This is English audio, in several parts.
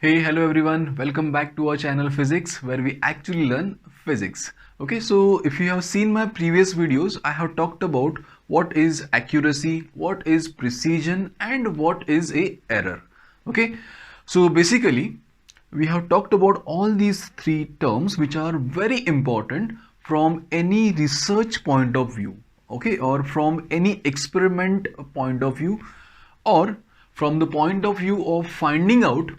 Hey, hello everyone. Welcome back to our channel Physics, where we actually learn physics. Okay, so if you have seen my previous videos, I have talked about what is accuracy, what is precision, and what is a error. Okay, so basically, we have talked about all these three terms which are very important from any research point of view, okay, or from any experiment point of view, or from the point of view of finding out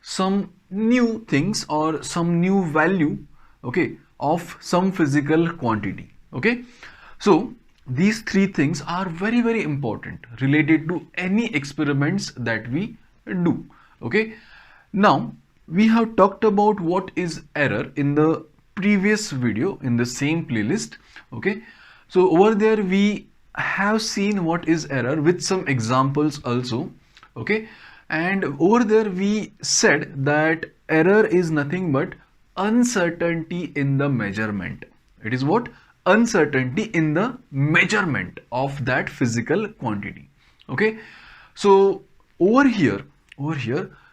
some new things or some new value, okay, of some physical quantity. Okay, so these three things are very important related to any experiments that we do. Okay, now we have talked about what is error in the previous video in the same playlist. Okay, so over there we have seen what is error with some examples also. Okay, and over there we said that error is nothing but uncertainty in the measurement. It is what? Uncertainty in the measurement of that physical quantity. Okay, so over here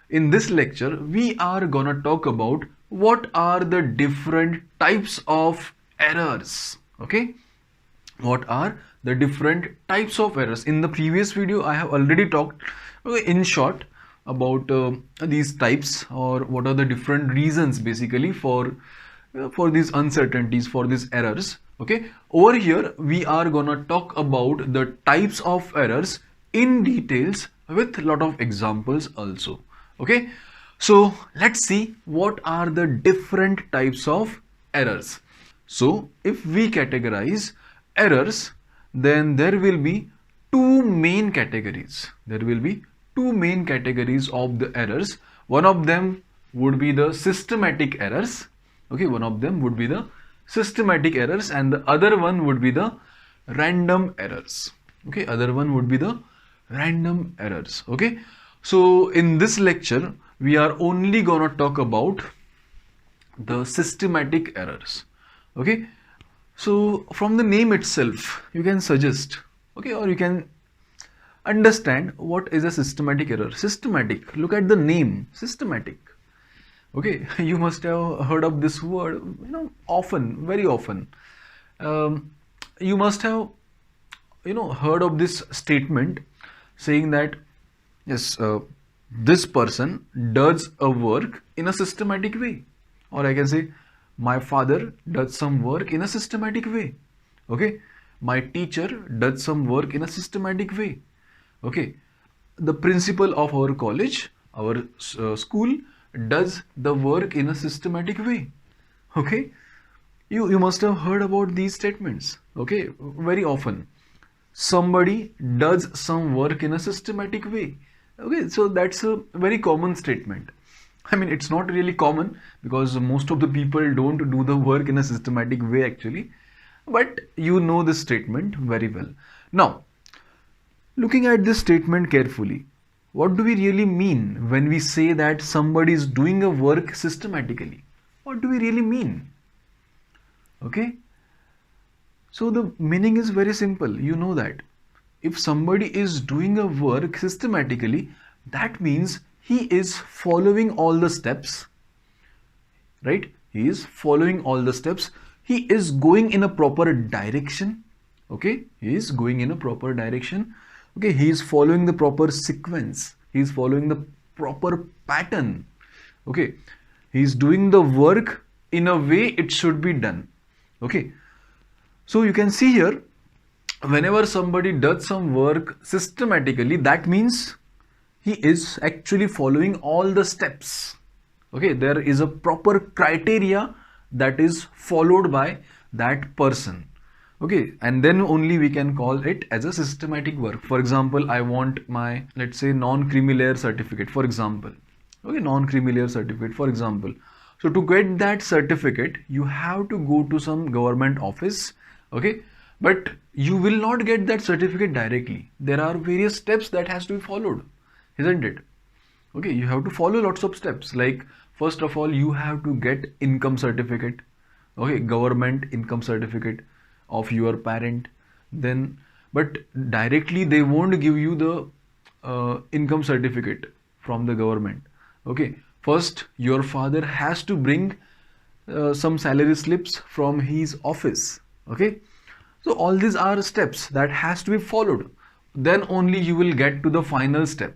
in this lecture we are gonna talk about what are the different types of errors. Okay, what are the different types of errors? In the previous video I have already talked in short about these types, or what are the different reasons basically for these uncertainties, for these errors. Okay, over here we are gonna talk about the types of errors in details with lot of examples also. Okay, so let's see what are the different types of errors. So if we categorize errors, then there will be two main categories. There will be two main categories of the errors. One of them would be the systematic errors. Okay, one of them would be the systematic errors, and the other one would be the random errors. Okay, other one would be the random errors. Okay, so in this lecture we are only gonna talk about the systematic errors. Okay, so from the name itself you can suggest, okay, or you can understand what is a systematic error. Systematic, look at the name, systematic. Okay, you must have heard of this word, often, very often. You must have heard of this statement saying that yes, this person does a work in a systematic way, or I can say my father does some work in a systematic way. Okay, my teacher does some work in a systematic way. Okay, the principal of our college, our school does the work in a systematic way. Okay, you must have heard about these statements. Okay, very often somebody does some work in a systematic way. Okay, so that's a very common statement. I mean, it's not really common because most of the people don't do the work in a systematic way actually, but you know this statement very well. Now, looking at this statement carefully, what do we really mean when we say that somebody is doing a work systematically? What do we really mean? Okay, so the meaning is very simple. You know that if somebody is doing a work systematically, that means he is following all the steps, right? He is following all the steps. He is going in a proper direction. Okay, he is going in a proper direction. Okay, he is following the proper sequence. He is following the proper pattern. Okay, he is doing the work in a way it should be done. Okay, so you can see here, whenever somebody does some work systematically, that means he is actually following all the steps. Okay, there is a proper criteria that is followed by that person. Okay, and then only we can call it as a systematic work. For example, I want my, let's say, non-creamy layer certificate, for example. Okay, non-creamy layer certificate, for example. So to get that certificate, you have to go to some government office. Okay, but you will not get that certificate directly. There are various steps that has to be followed, isn't it? Okay, you have to follow lots of steps. Like, first of all, you have to get income certificate. Okay, government income certificate of your parent. Then, but directly they won't give you the income certificate from the government. Okay, First, your father has to bring some salary slips from his office. Okay, so all these are steps that has to be followed. Then only you will get to the final step.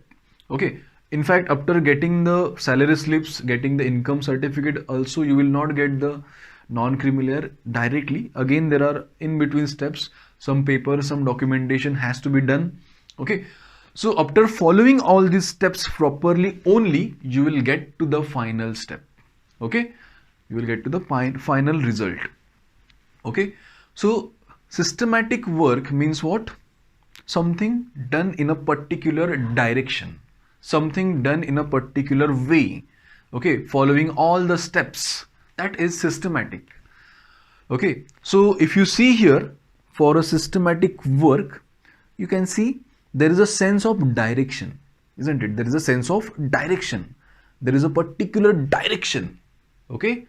Okay, in fact, after getting the salary slips, getting the income certificate, also you will not get the non-creamy directly. Again, there are in between steps, some paper, some documentation has to be done. Okay, so after following all these steps properly, only you will get to the final step. Okay, you will get to the final result. Okay, so systematic work means what? Something done in a particular direction, something done in a particular way. Okay, following all the steps, that is systematic. Okay, so if you see here, for a systematic work, you can see there is a sense of direction, isn't it? There is a sense of direction. There is a particular direction, okay,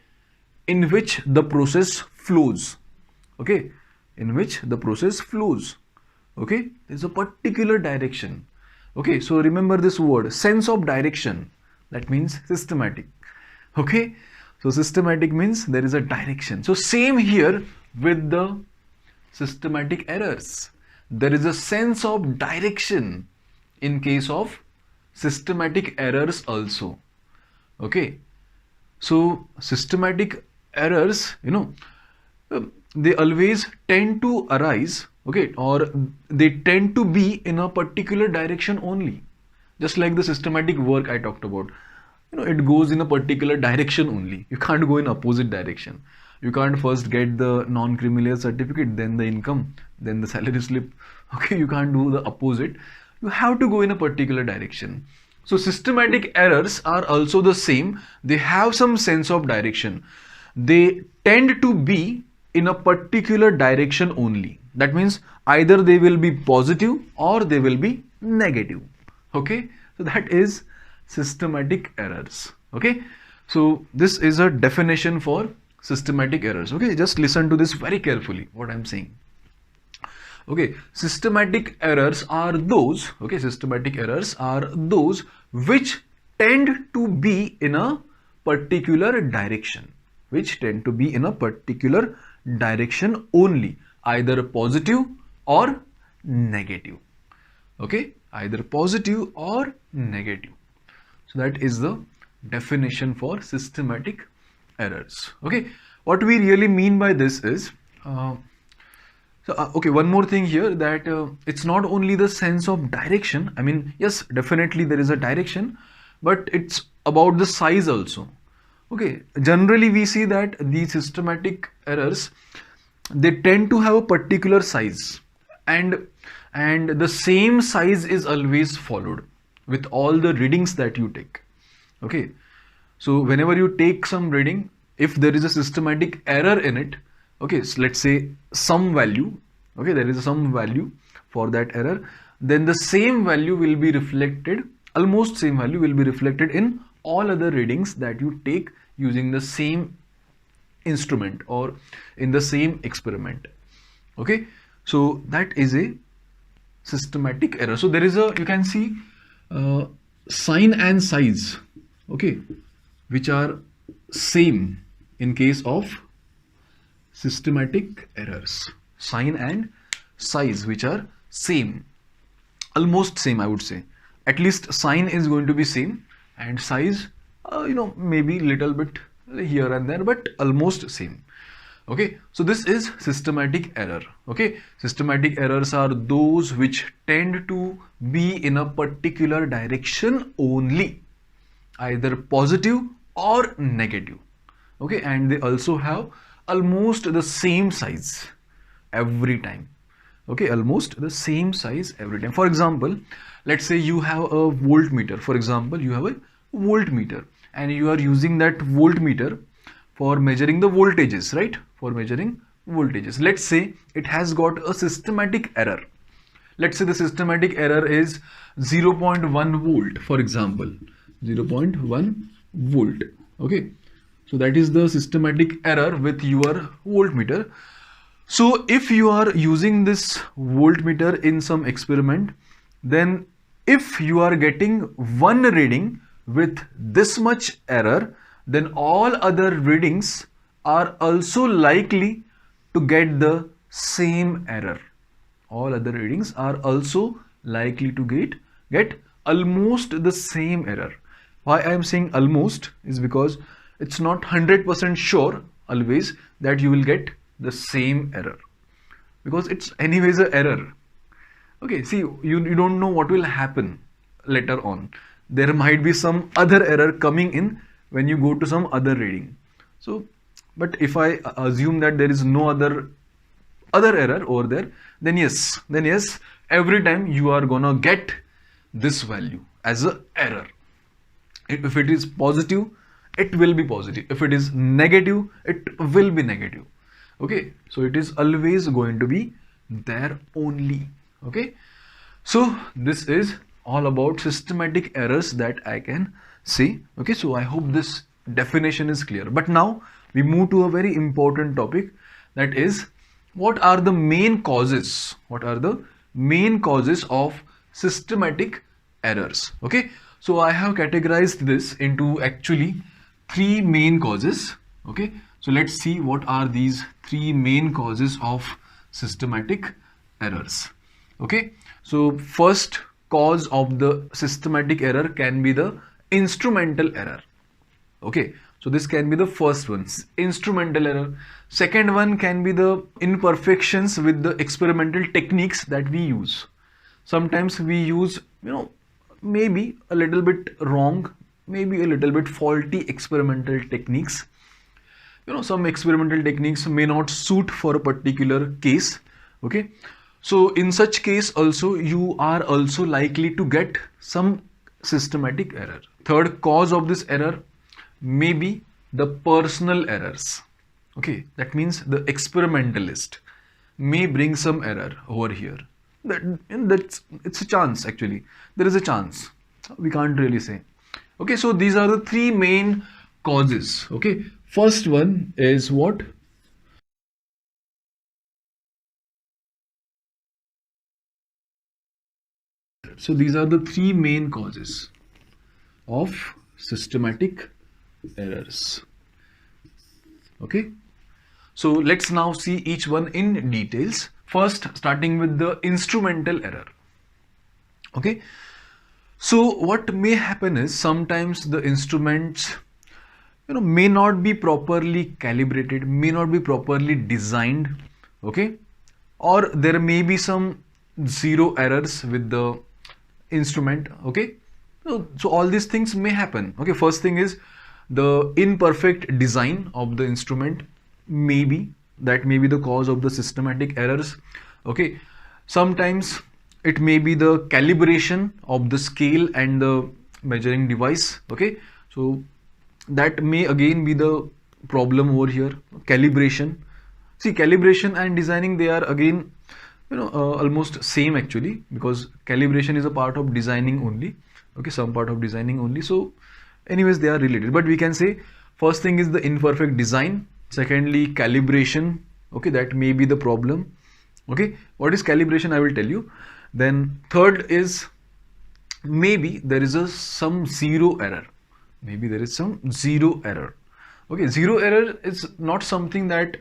in which the process flows. Okay, in which the process flows. Okay, there is a particular direction. Okay, so remember this word, sense of direction. That means systematic. Okay, so systematic means there is a direction. So same here with the systematic errors. There is a sense of direction in case of systematic errors also. Okay, so systematic errors, they always tend to arise, okay, or they tend to be in a particular direction only. Just like the systematic work I talked about, it goes in a particular direction only. You can't go in opposite direction. You can't first get the non-creamy layer certificate, then the income, then the salary slip. Okay, you can't do the opposite. You have to go in a particular direction. So systematic errors are also the same. They have some sense of direction. They tend to be in a particular direction only. That means either they will be positive or they will be negative. Okay, so that is systematic errors. Okay, so this is a definition for systematic errors. Okay, just listen to this very carefully, what I'm saying. Okay, systematic errors are those, okay, systematic errors are those which tend to be in a particular direction, which tend to be in a particular direction only, either positive or negative. Okay, either positive or negative. So that is the definition for systematic errors. Okay, what we really mean by this is, okay, one more thing here, that it's not only the sense of direction. I mean, yes, definitely there is a direction, but it's about the size also. Okay, generally we see that these systematic errors, they tend to have a particular size, and the same size is always followed with all the readings that you take. Okay, so whenever you take some reading, if there is a systematic error in it, okay, so let's say some value, okay, there is some value for that error, then the same value will be reflected, almost same value will be reflected in all other readings that you take using the same instrument or in the same experiment. Okay, so that is a systematic error. So there is a, you can see sign and size, okay, which are same in case of systematic errors. Sign and size which are same, almost same, I would say. At least sign is going to be same and size, maybe little bit here and there, but almost same. Okay, so this is systematic error. Okay, systematic errors are those which tend to be in a particular direction only, either positive or negative. Okay, and they also have almost the same size every time. Okay, almost the same size every time. For example, let's say you have a voltmeter. For example, you have a voltmeter and you are using that voltmeter for measuring the voltages, right? For measuring voltages. Let's say it has got a systematic error. Let's say the systematic error is 0.1 volt, for example, 0.1 volt. Okay, so that is the systematic error with your voltmeter. So if you are using this voltmeter in some experiment, then if you are getting one reading with this much error, then all other readings are also likely to get the same error. All other readings are also likely to get almost the same error. Why I am saying almost is because it's not 100% sure always that you will get the same error, because it's anyways an error. Okay, see, you don't know what will happen later on. There might be some other error coming in when you go to some other reading. So, but if I assume that there is no other error over there, then yes, every time you are gonna get this value as a error. If it is positive, it will be positive. If it is negative, it will be negative. Okay, so it is always going to be there only. Okay, so this is all about systematic errors that I can see. Okay, so I hope this definition is clear. But now we move to a very important topic, that is, what are the main causes? What are the main causes of systematic errors? Okay, so I have categorized this into actually three main causes. Okay, so let's see what are these three main causes of systematic errors. Okay, so first cause of the systematic error can be the instrumental error. Okay, so this can be the first one, instrumental error. Second one can be the imperfections with the experimental techniques that we use. Sometimes we use, maybe a little bit wrong, maybe a little bit faulty experimental techniques. Some experimental techniques may not suit for a particular case. Okay, so in such case also you are also likely to get some systematic error. Third cause of this error may be the personal errors. Okay, that means the experimentalist may bring some error over here. It's a chance, actually. There is a chance. We can't really say. Okay, so these are the three main causes. Okay, first one is what? So these are the three main causes of systematic errors. Okay, so let's now see each one in details. First, starting with the instrumental error. Okay, so what may happen is sometimes the instruments may not be properly calibrated, may not be properly designed. Okay, or there may be some zero errors with the instrument. Okay, so all these things may happen. Okay, first thing is the imperfect design of the instrument, maybe that may be the cause of the systematic errors. Okay, sometimes it may be the calibration of the scale and the measuring device. Okay, so that may again be the problem over here. Calibration, see, calibration and designing, they are again almost same actually, because calibration is a part of designing only. Okay, some part of designing only. So anyways, they are related, but we can say first thing is the imperfect design, secondly calibration. Okay, that may be the problem. Okay, what is calibration, I will tell you. Then third is maybe there is some zero error. Maybe there is some zero error. Okay, zero error is not something that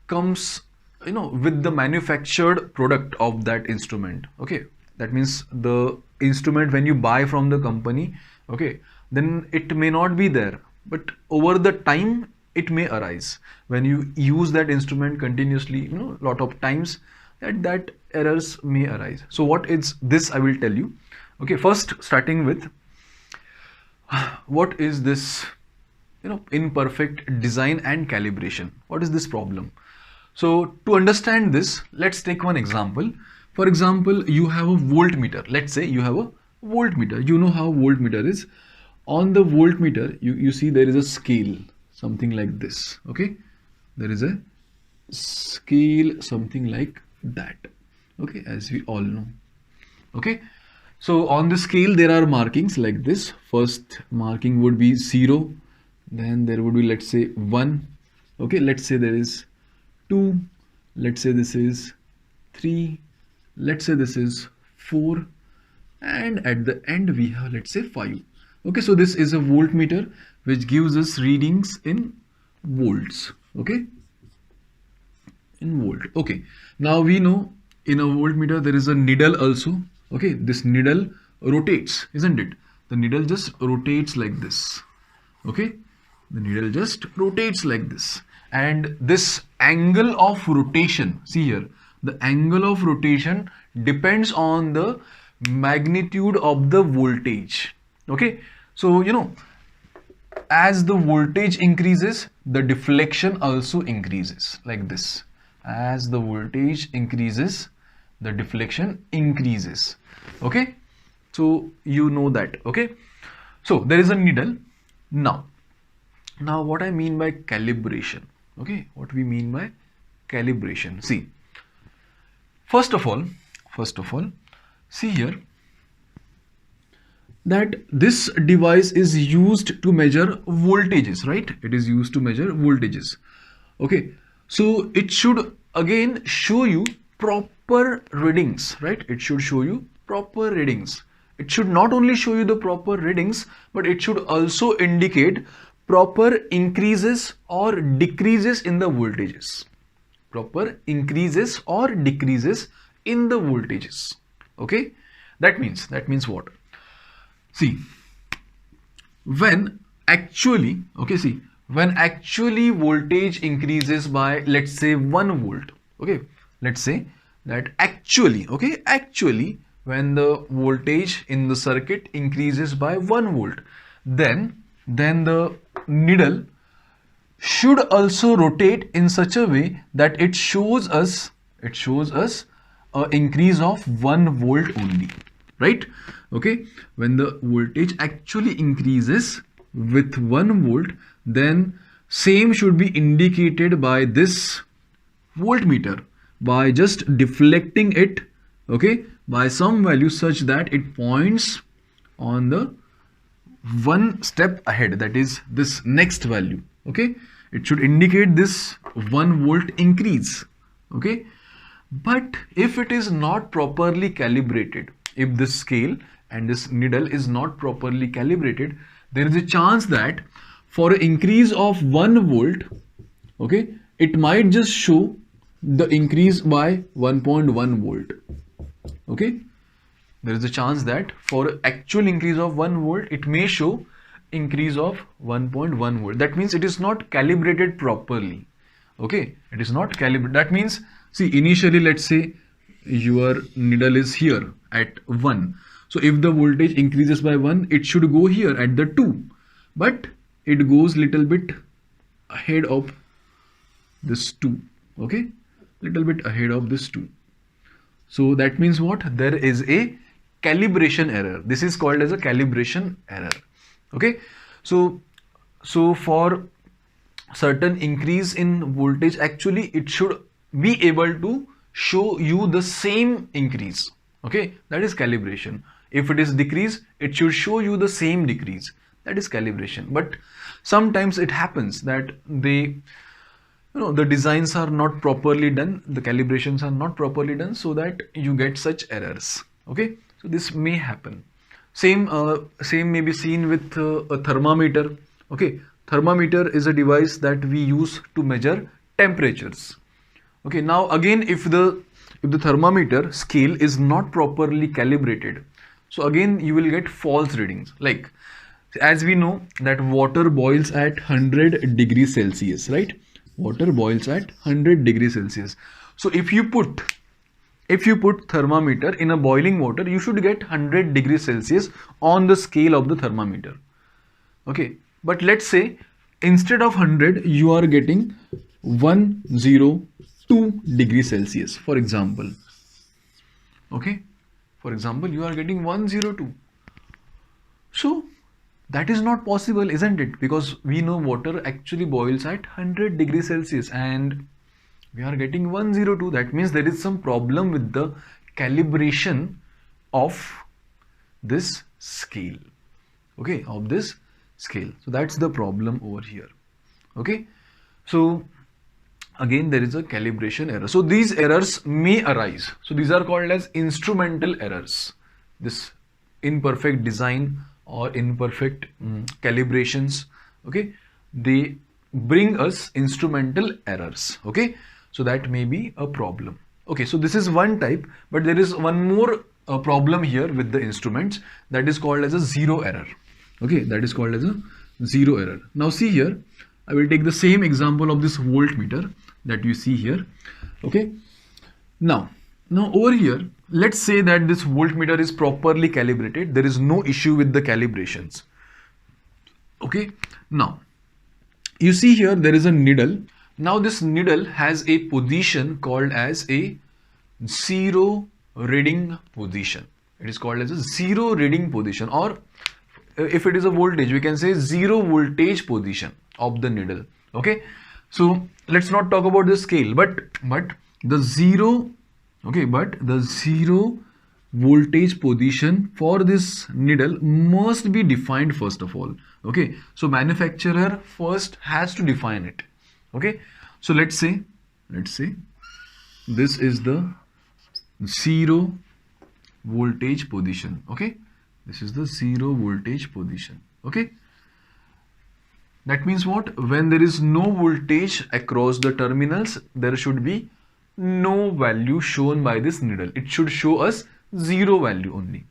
comes with the manufactured product of that instrument. Okay, that means the instrument when you buy from the company, okay, then it may not be there, but over the time it may arise when you use that instrument continuously, lot of times, that errors may arise. So what is this, I will tell you. Okay, first starting with what is this imperfect design and calibration. What is this problem? So to understand this, let's take one example. For example, you have a voltmeter. Let's say you have a voltmeter. You know how voltmeter is. On the voltmeter, you see there is a scale, something like this. Okay, there is a scale, something like that. Okay, as we all know. Okay, so on the scale there are markings like this. First marking would be 0, then there would be, let's say, 1. Okay, let's say there is 2, let's say this is 3, let's say this is 4, and at the end we have, let's say, 5. Okay, so this is a voltmeter which gives us readings in volts. Okay, in volt. Okay, now we know in a voltmeter there is a needle also. Okay, this needle rotates, isn't it? The needle just rotates like this. Okay, the needle just rotates like this, and this angle of rotation, see here, the angle of rotation depends on the magnitude of the voltage. Okay, so you know, as the voltage increases, the deflection also increases like this. As the voltage increases, the deflection increases. Okay, so you know that. Okay, so there is a needle. Now what I mean by calibration. Okay, what we mean by calibration. See, first of all, see here that this device is used to measure voltages, right? It is used to measure voltages. Okay, so it should again show you proper readings, right? It should show you proper readings. It should not only show you the proper readings, but it should also indicate proper increases or decreases in the voltages. Proper increases or decreases in the voltages. Okay, that means what? See, when actually, okay, see, when actually voltage increases by, let's say, 1 volt. Okay, let's say that actually, okay, actually when the voltage in the circuit increases by 1 volt, then the needle should also rotate in such a way that it shows us a increase of 1 volt only, right? Okay, when the voltage actually increases with 1 volt, then same should be indicated by this voltmeter by just deflecting it, okay, by some value such that it points on the one step ahead, that is this next value. Okay, it should indicate this 1 volt increase. Okay, but if it is not properly calibrated, if this scale and this needle is not properly calibrated, there is a chance that for an increase of 1 volt, okay, it might just show the increase by 1.1 volt. Okay, there is a chance that for actual increase of 1 volt, it may show increase of 1.1 volt. That means it is not calibrated properly. Okay, it is not calibrated. That means, see, initially, let's say your needle is here at 1. So if the voltage increases by 1, it should go here at the 2. But it goes little bit ahead of this 2. Okay, little bit ahead of this 2. So that means what? There is a calibration error. This is called as a calibration error. Okay, so for certain increase in voltage, actually it should be able to show you the same increase. Okay, that is calibration. If it is decrease, it should show you the same decrease. That is calibration. But sometimes it happens that the designs are not properly done, the calibrations are not properly done, so that you get such errors. Okay, so this may happen. Same may be seen with a thermometer. Okay, thermometer is a device that we use to measure temperatures. Okay, now again, if the thermometer scale is not properly calibrated, so again you will get false readings. Like, as we know that water boils at 100 degrees Celsius, right? Water boils at 100 degrees Celsius. So if you put thermometer in a boiling water, you should get 100 degrees Celsius on the scale of the thermometer. Okay, but let's say instead of 100, you are getting 102 degrees Celsius, for example. Okay, for example, you are getting 102. So that is not possible, isn't it? Because we know water actually boils at 100 degrees Celsius and we are getting 102. That means there is some problem with the calibration of this scale. Okay, of this scale. So that's the problem over here. Okay, so again there is a calibration error. So these errors may arise. So these are called as instrumental errors. This imperfect design or imperfect calibrations, okay, they bring us instrumental errors. Okay, so that may be a problem. Okay, so this is one type, but there is one more problem here with the instruments, that is called as a zero error. Okay, that is called as a zero error. Now see here, I will take the same example of this voltmeter that you see here. Okay, now over here, let's say that this voltmeter is properly calibrated, there is no issue with the calibrations. Okay, now you see here there is a needle. Now this needle has a position called as a zero reading position. It is called as a zero reading position, or if it is a voltage, we can say zero voltage position of the needle. Okay, so let's not talk about the scale, but the zero, okay, but the zero voltage position for this needle must be defined first of all. Okay, so manufacturer first has to define it. Okay, so let's say this is the zero voltage position. Okay, this is the zero voltage position. Okay, that means what? When there is no voltage across the terminals, there should be no value shown by this needle. It should show us zero value only.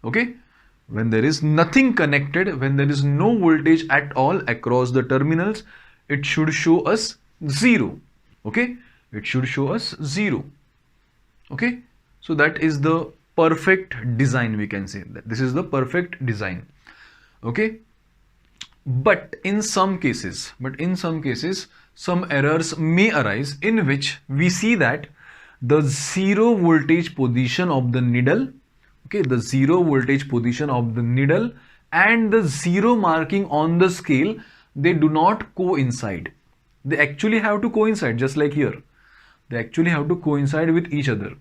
Okay, when there is nothing connected, when there is no voltage at all across the terminals, it should show us zero. Okay, it should show us zero. Okay, so that is the perfect design, we can say that this is the perfect design. Okay, but in some cases some errors may arise in which we see that the zero voltage position of the needle, okay, the zero voltage position of the needle and the zero marking on the scale, they do not coincide. They actually have to coincide, just like here. They actually have to coincide with each other.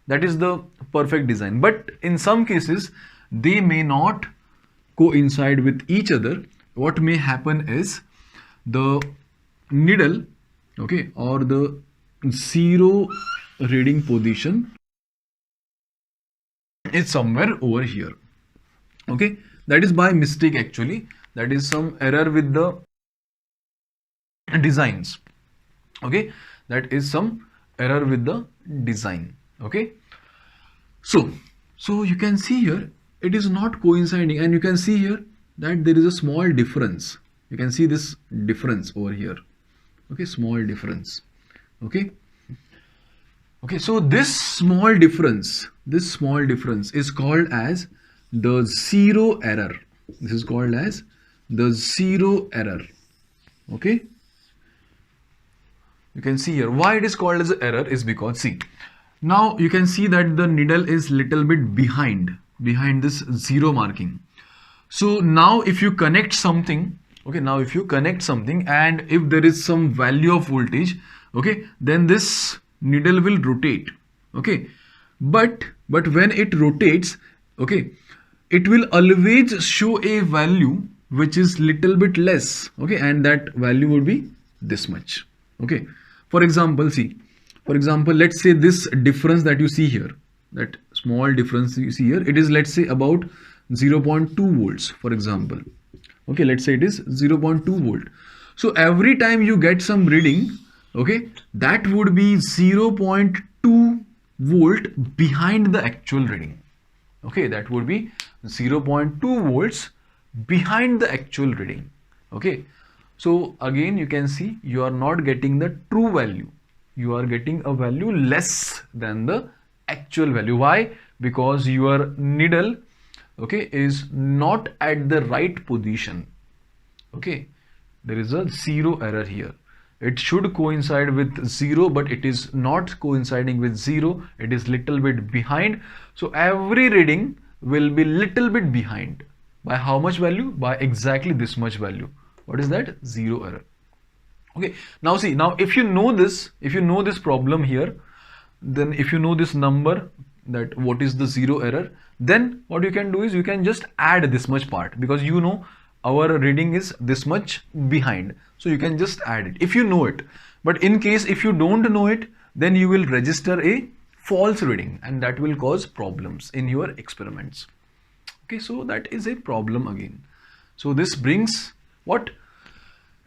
That is the perfect design. But in some cases, they may not coincide with each other. What may happen is the needle, okay, or the zero reading position is somewhere over here. Okay, that is by mistake actually. That is some error with the designs. Okay, that is some error with the design. Okay, so you can see here it is not coinciding, and you can see here that there is a small difference. You can see this difference over here. Okay, small difference. Okay, so this small difference is called as the zero error. This is called as the zero error. Okay, you can see here why it is called as error is because, see, now you can see that the needle is little bit behind this zero marking. So now if you connect something, okay, now if you connect something and if there is some value of voltage, okay, then this needle will rotate. Okay, but when it rotates, okay, it will always show a value which is little bit less. Okay, and that value would be this much. Okay, for example, see, for example, let's say this difference that you see here, that small difference you see here, it is, let's say, about 0.2 volts, for example. Okay, let's say it is 0.2 volt. So every time you get some reading, okay, that would be 0.2 volt behind the actual reading. Okay, that would be 0.2 volts behind the actual reading. Okay, so again you can see you are not getting the true value. You are getting a value less than the actual value. Why? Because your needle, okay, is not at the right position. Okay, there is a zero error here. It should coincide with zero, but it is not coinciding with zero. It is little bit behind. So every reading will be little bit behind. By how much value? By exactly this much value. What is that? Zero error. Okay, now see, now if you know this problem here, then if you know this number, that what is the zero error, then what you can do is you can just add this much part, because you know our reading is this much behind, so you can just add it if you know it. But in case if you don't know it, then you will register a false reading, and that will cause problems in your experiments. Okay, so that is a problem again. So this brings what?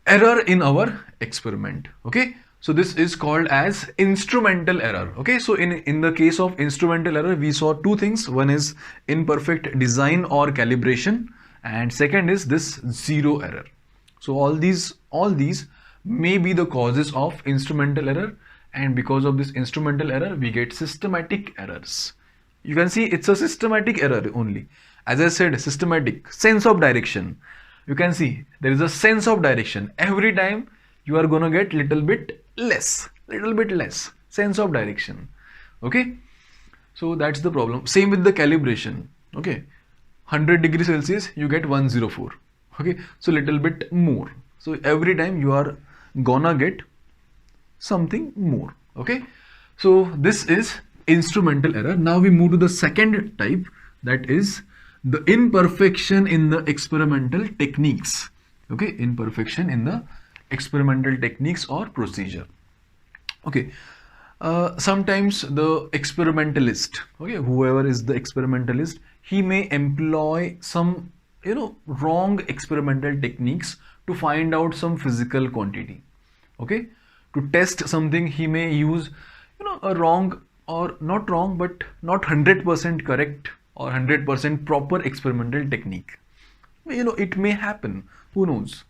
Error in our experiment. Okay, so this is called as instrumental error. Okay, so in the case of instrumental error, we saw two things. One is imperfect design or calibration, and second is this zero error. So all these may be the causes of instrumental error, and because of this instrumental error we get systematic errors. You can see it's a systematic error only. As I said, systematic, sense of direction. You can see there is a sense of direction. Every time you are gonna get little bit less sense of direction. Okay, so that's the problem. Same with the calibration. Okay, 100 degrees Celsius you get 104. Okay, so little bit more. So every time you are gonna get something more. Okay, so this is instrumental error. Now we move to the second type, that is the imperfection in the experimental techniques. Okay, imperfection in the experimental techniques or procedure. Okay, sometimes the experimentalist, okay, whoever is the experimentalist, he may employ some wrong experimental techniques to find out some physical quantity. Okay, to test something he may use a wrong, or not wrong, but not 100% correct or 100% proper experimental technique. It may happen, who knows.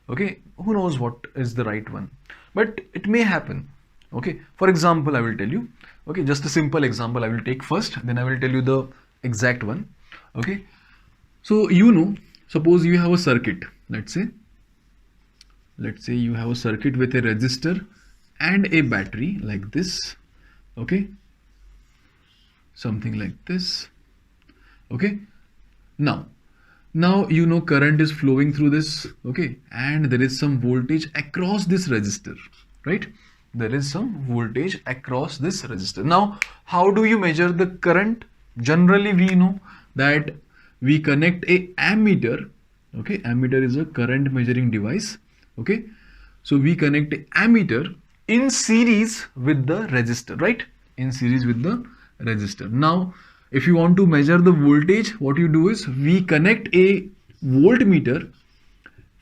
Okay, who knows what is the right one, but it may happen. Okay, for example, I will tell you. Okay, just a simple example I will take first, then I will tell you the exact one. Okay, so suppose you have a circuit. Let's say you have a circuit with a resistor and a battery like this. Okay, something like this. Okay, now current is flowing through this. Okay, and there is some voltage across this resistor, right? There is some voltage across this resistor. Now how do you measure the current? Generally we know that we connect a ammeter. Okay, ammeter is a current measuring device. Okay, so we connect a ammeter in series with the resistor, right? In series with the resistor. Now if you want to measure the voltage, what you do is we connect a voltmeter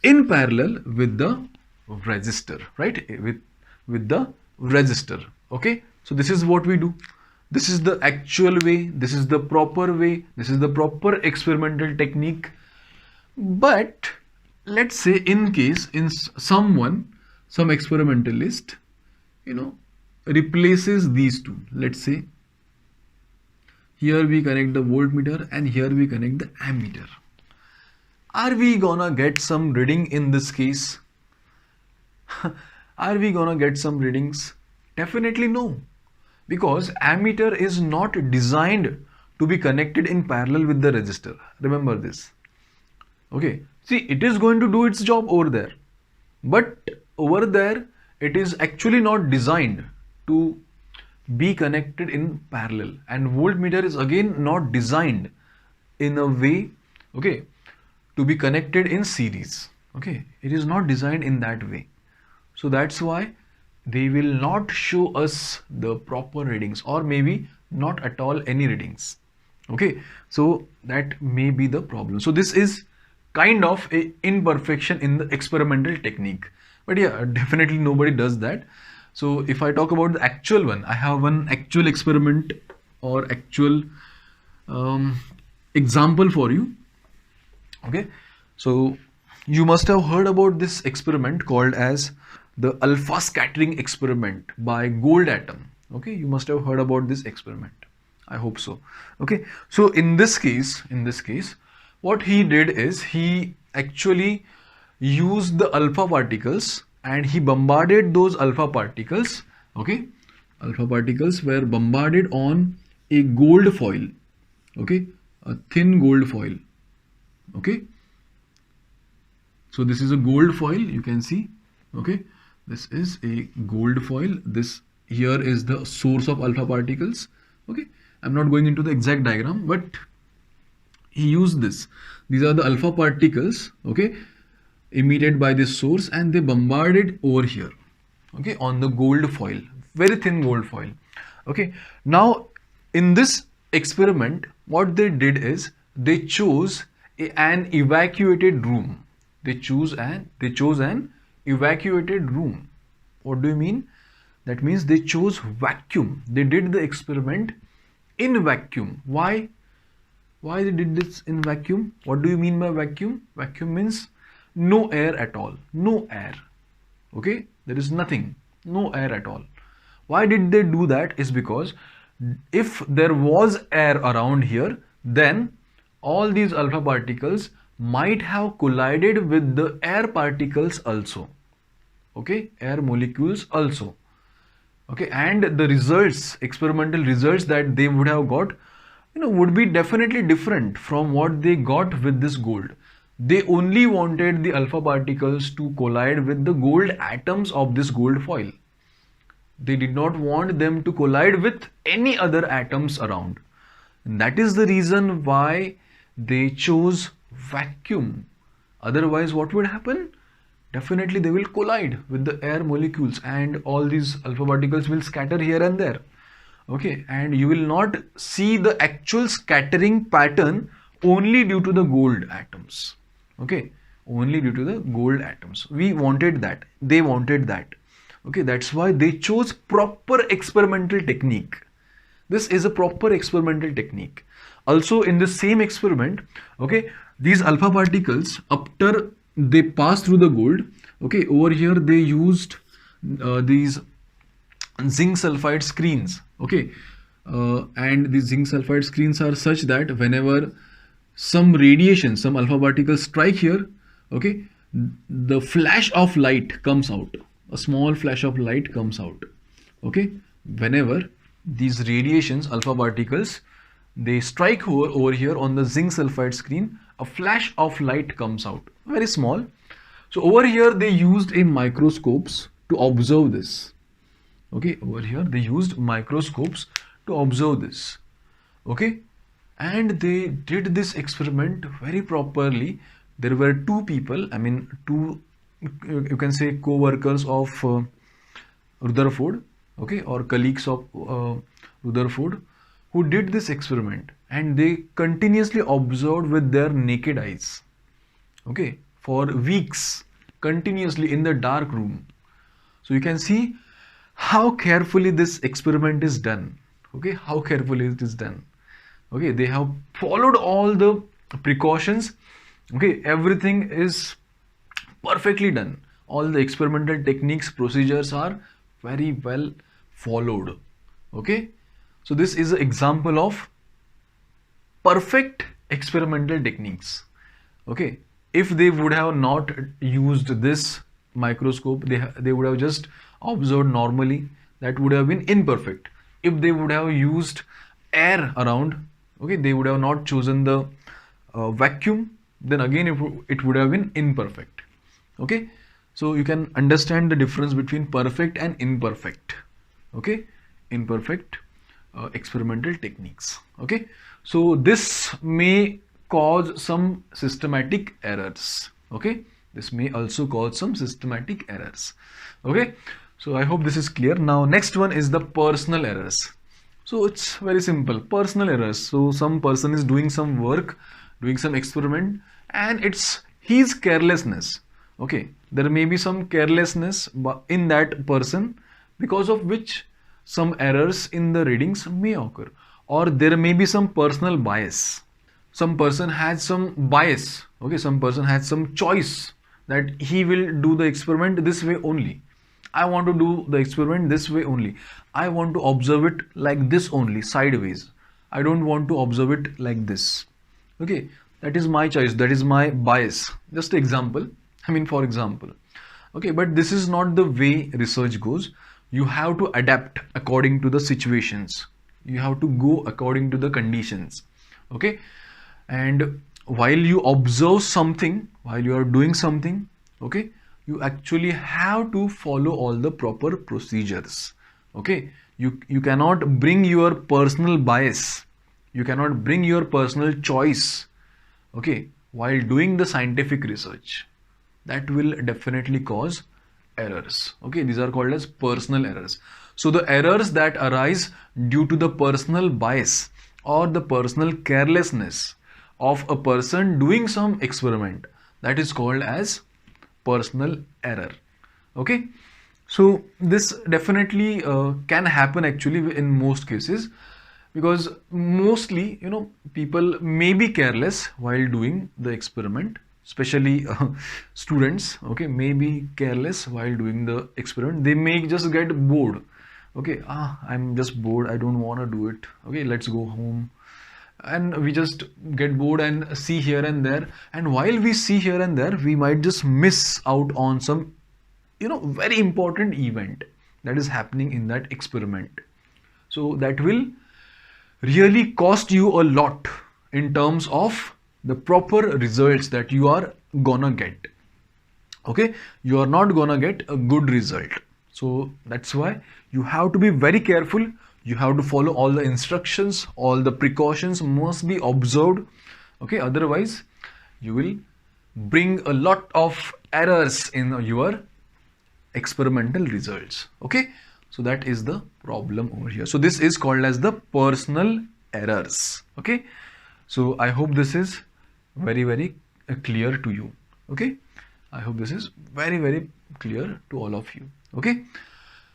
in parallel with the resistor, right? With the resistor. Okay, so this is what we do. This is the actual way, this is the proper way, this is the proper experimental technique. But let's say in case some experimentalist replaces these two. Let's say here we connect the voltmeter and here we connect the ammeter. Are we gonna get some reading in this case? Are we gonna get some readings? Definitely no, because ammeter is not designed to be connected in parallel with the resistor. Remember this. Okay, see, it is going to do its job over there, but over there it is actually not designed to be connected in parallel, and voltmeter is again not designed in a way, okay, to be connected in series. Okay, it is not designed in that way. So that's why they will not show us the proper readings, or maybe not at all any readings. Okay, so that may be the problem. So this is kind of a imperfection in the experimental technique, but yeah, definitely nobody does that. So if I talk about the actual one, I have one actual experiment or actual example for you. Okay, so you must have heard about this experiment called as the alpha scattering experiment by Gold Atom. Okay, you must have heard about this experiment. I hope so. Okay, so in this case, what he did is he actually used the alpha particles and he bombarded those alpha particles. Okay, alpha particles were bombarded on a gold foil. Okay, a thin gold foil. Okay, so this is a gold foil, you can see. Okay, this is a gold foil. This here is the source of alpha particles. Okay, I'm not going into the exact diagram, but he used this. These are the alpha particles, okay, emitted by this source, and they bombarded over here, okay, on the gold foil, very thin gold foil. Okay, now in this experiment, what they did is they chose an evacuated room. They chose an evacuated room. What do you mean? That means they chose vacuum. They did the experiment in vacuum. Why? Why they did this in vacuum? What do you mean by vacuum? Vacuum means no air at all. No air. Okay? There is nothing. No air at all. Why did they do that? Is because if there was air around here, then all these alpha particles might have collided with the air particles also. Okay? Air molecules also. Okay? And the results, experimental results that they would have got, would be definitely different from what they got with this gold. They only wanted the alpha particles to collide with the gold atoms of this gold foil. They did not want them to collide with any other atoms around. And that is the reason why they chose vacuum. Otherwise, what would happen? Definitely they will collide with the air molecules and all these alpha particles will scatter here and there. Okay, and you will not see the actual scattering pattern only due to the gold atoms. Okay, only due to the gold atoms. We wanted that. They wanted that. Okay, that's why they chose proper experimental technique. This is a proper experimental technique. Also in the same experiment, okay, these alpha particles, after they pass through the gold, okay, over here they used these zinc sulfide screens. Okay, and these zinc sulfide screens are such that whenever some radiation, some alpha particles strike here, okay, the flash of light comes out. A small flash of light comes out. Okay, whenever these radiations, alpha particles, they strike over here on the zinc sulfide screen, a flash of light comes out, very small. So over here they used a microscopes to observe this. Okay, over here they used microscopes to observe this. Okay, and they did this experiment very properly. There were two people, I mean two, you can say co-workers of Rutherford, okay, or colleagues of Rutherford, who did this experiment, and they continuously observed with their naked eyes, okay, for weeks, continuously in the dark room. So you can see how carefully this experiment is done. Okay, how carefully it is done. Okay, they have followed all the precautions. Okay, everything is perfectly done. All the experimental techniques, procedures are very well followed. Okay, so this is an example of perfect experimental techniques. Okay, if they would have not used this microscope, they would have just observed normally, that would have been imperfect. If they would have used air around, okay, they would have not chosen the vacuum, then again it would have been imperfect. Okay, so you can understand the difference between perfect and imperfect. Okay, imperfect experimental techniques. Okay, so this may cause some systematic errors. Okay, this may also cause some systematic errors. Okay, so I hope this is clear. Now next one is the personal errors. So it's very simple, personal errors. So some person is doing some work, doing some experiment, and it's his carelessness. Okay, there may be some carelessness in that person, because of which some errors in the readings may occur, or there may be some personal bias. Some person has some bias. Okay, some person has some choice that he will do the experiment this way only. I want to do the experiment this way only. I want to observe it like this only, sideways. I don't want to observe it like this. Okay, that is my choice, that is my bias. Just example, I mean for example. Okay, but this is not the way research goes. You have to adapt according to the situations. You have to go according to the conditions. Okay, and while you observe something, while you are doing something, okay, you actually have to follow all the proper procedures. Okay, you cannot bring your personal bias, you cannot bring your personal choice, okay, while doing the scientific research. That will definitely cause errors. Okay, these are called as personal errors. So the errors that arise due to the personal bias or the personal carelessness of a person doing some experiment. That is called as personal error. Okay, so this definitely can happen actually in most cases, because mostly, you know, people may be careless while doing the experiment, especially students, okay, may be careless while doing the experiment. They may just get bored. Okay, I'm just bored, I don't want to do it, okay, let's go home. And we just get bored and see here and there, and while we see here and there, we might just miss out on some, you know, very important event that is happening in that experiment. So that will really cost you a lot in terms of the proper results that you are gonna get. Okay, you are not gonna get a good result. So that's why you have to be very careful. You have to follow all the instructions, all the precautions must be observed. Okay, otherwise you will bring a lot of errors in your experimental results. Okay, so that is the problem over here. So this is called as the personal errors. Okay, so I hope this is very clear to you. Okay, I hope this is very clear to all of you. Okay,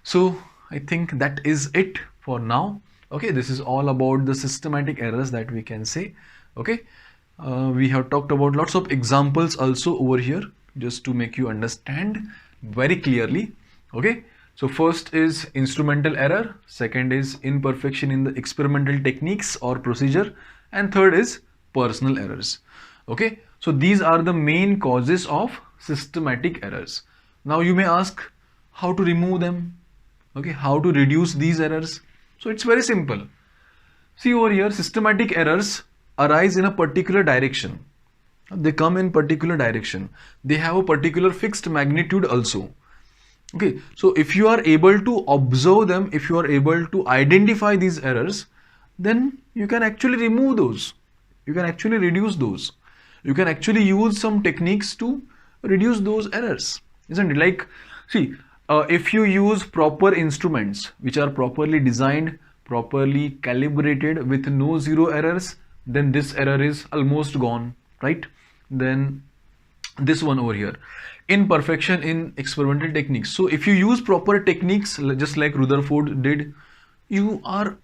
so I think that is it for now. Okay, this is all about the systematic errors that we can say. Okay, we have talked about lots of examples also over here, just to make you understand very clearly. Okay, so first is instrumental error, second is imperfection in the experimental techniques or procedure, and third is personal errors. Okay, so these are the main causes of systematic errors. Now you may ask how to remove them. Okay, how to reduce these errors? So it's very simple. See over here, systematic errors arise in a particular direction. They come in particular direction. They have a particular fixed magnitude also. Okay, so if you are able to observe them, if you are able to identify these errors, then you can actually remove those. You can actually reduce those. You can actually use some techniques to reduce those errors, isn't it? Like, see, if you use proper instruments which are properly designed, properly calibrated with no zero errors, then this error is almost gone, right? Then this one over here, imperfection in experimental techniques. So if you use proper techniques, just like Rutherford did, you are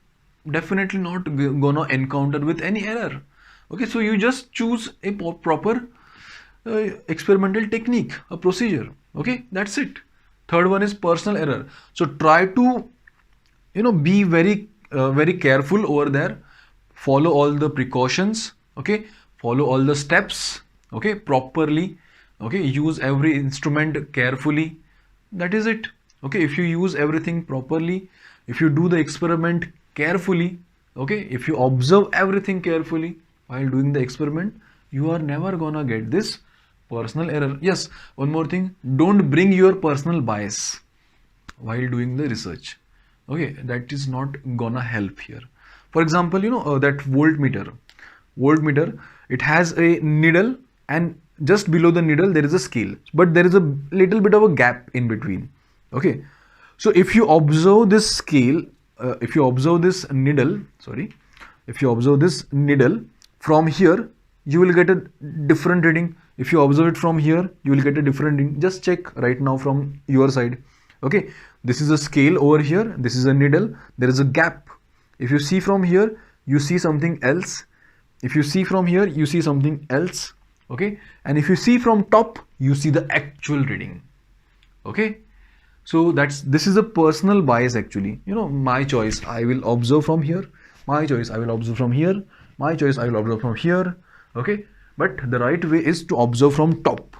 definitely not gonna encounter with any error. Okay, so you just choose a proper experimental technique, a procedure. Okay, that's it. Third one is personal error. So try to, you know, be very careful over there. Follow all the precautions. Okay, follow all the steps. Okay, properly. Okay, use every instrument carefully. That is it. Okay, if you use everything properly, if you do the experiment carefully, okay, if you observe everything carefully while doing the experiment, you are never gonna get this personal error. Yes, one more thing, don't bring your personal bias while doing the research. Okay, that is not gonna help here. For example, you know, that voltmeter, it has a needle, and just below the needle there is a scale, but there is a little bit of a gap in between. Okay, so if you observe this scale, if you observe this needle, if you observe this needle from here, you will get a different reading. If you observe it from here, you will get a different reading. Just check right now from your side. Okay, this is a scale over here, this is a needle, there is a gap. If you see from here, you see something else. If you see from here, you see something else. Okay, and if you see from top, you see the actual reading. Okay, so this is a personal bias actually. You know, my choice, I will observe from here. My choice, I will observe from here. My choice, I will observe from here. Okay, but the right way is to observe from top.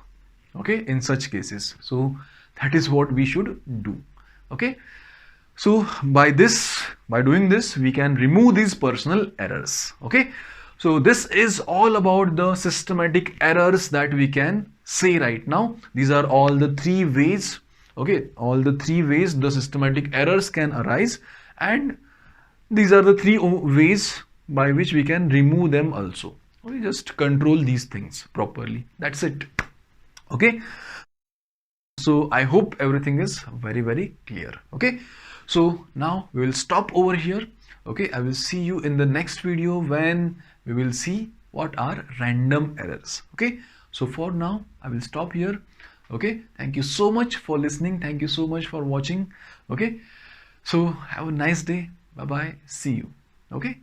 Okay, in such cases. So that is what we should do. Okay, so by doing this, we can remove these personal errors. Okay, so this is all about the systematic errors that we can say right now. These are all the three ways. Okay, all the three ways the systematic errors can arise, and these are the three ways by which we can remove them also. We just control these things properly. That's it. Okay, so I hope everything is very clear. Okay, so now we will stop over here. Okay, I will see you in the next video when we will see what are random errors. Okay, so for now I will stop here. Okay, thank you so much for listening, thank you so much for watching. Okay, so have a nice day, bye bye, see you. Okay.